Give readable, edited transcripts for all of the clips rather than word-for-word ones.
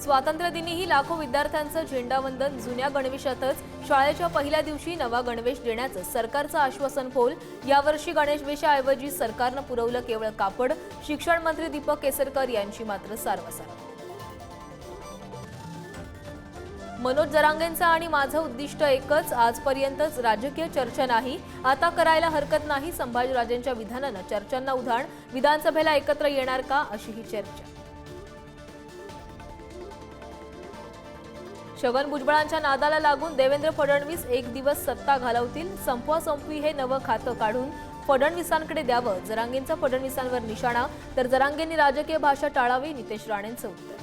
स्वातंत्र्यदिनीही लाखो विद्यार्थ्यांचं झेंडावंदन। जुन्या गणवेशातच शाळेच्या पहिल्या दिवशी नवा गणवेश देण्याचं सरकारचं आश्वासन फोल। यावर्षी गणवेशाऐवजी सरकारनं पुरवलं केवळ कापड। शिक्षण मंत्री दीपक केसरकर यांची मात्र सारवासारव। मनोज जरांगेंचं आणि माझं उद्दिष्ट एकच, आजपर्यंतच राजकीय चर्चा नाही, आता करायला हरकत नाही। संभाजीराजेंच्या विधानानं चर्चांना उधाण। विधानसभेला एकत्र येणार का, अशी ही चर्चा। छगन भुजबळांच्या नादाला लागून देवेंद्र फडणवीस एक दिवस सत्ता घालवतील। संपवासंपवी हे नवं खातं काढून फडणवीसांकडे द्यावं, जरांगेंचा फडणवीसांवर निशाणा। तर जरांगेंनी राजकीय भाषा टाळावी, नितेश राणेंचं उत्तर।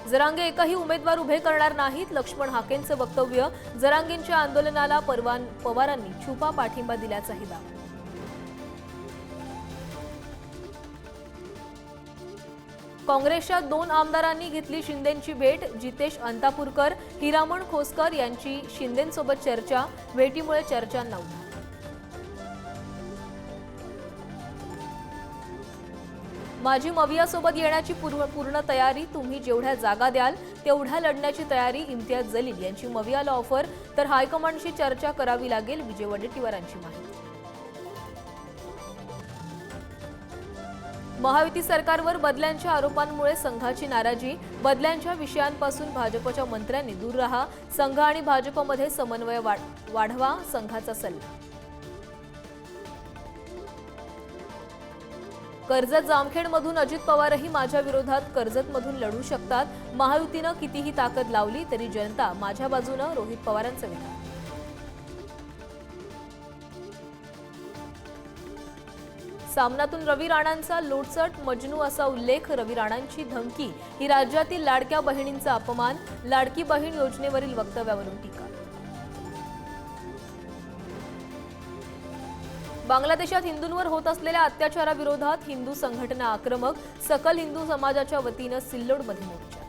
जरांगे एकही उमेदवार उभे करणार नाहीत, लक्ष्मण हाकेंचं वक्तव्य। जरांगेंच्या आंदोलनाला पवारांनी छुपा पाठिंबा दिल्याचाही दावा। काँग्रेसच्या 2 आमदारांनी घेतली शिंदेंची भेट। जितेश अंतापूरकर, हिरामण खोसकर यांची शिंदेंसोबत चर्चा। भेटीमुळे चर्चांना उधाण। माझी मवियासोबत येण्याची पूर्ण तयारी, तुम्ही जेवढ्या जागा द्याल तेवढ्या लढण्याची तयारी। इम्तियाज जलील यांची मवियाला ऑफर, तर हायकमांडशी चर्चा करावी लागेल, विजय वडेट्टीवारांची माहिती। महायुती सरकारवर बदल्यांच्या आरोपांमुळे संघाची नाराजी। बदल्यांच्या विषयांपासून भाजपच्या मंत्र्यांनी दूर राहा, संघ आणि भाजपमध्ये समन्वय वाढवा, संघाचा सल्ला। कर्जत जामखेडमधून अजित पवारही माझ्या विरोधात कर्जतमधून लढू शकतात। महायुतीनं कितीही ताकद लावली तरी जनता माझ्या बाजूनं, रोहित पवारांचं विधान। सामनातून रवी राणांचा लोटसट मजनू असा उल्लेख। रवी राणांची धमकी ही राज्यातील लाडक्या बहिणींचा अपमान। लाडकी बहीण योजनेवरील वक्तव्यावरून टीका। बांगलादेशात हिंदूंवर होत असलेल्या अत्याचाराविरोधात हिंदू संघटना आक्रमक। सकल हिंदू समाजाच्या वतीनं सिल्लोडमध्ये मोर्चा।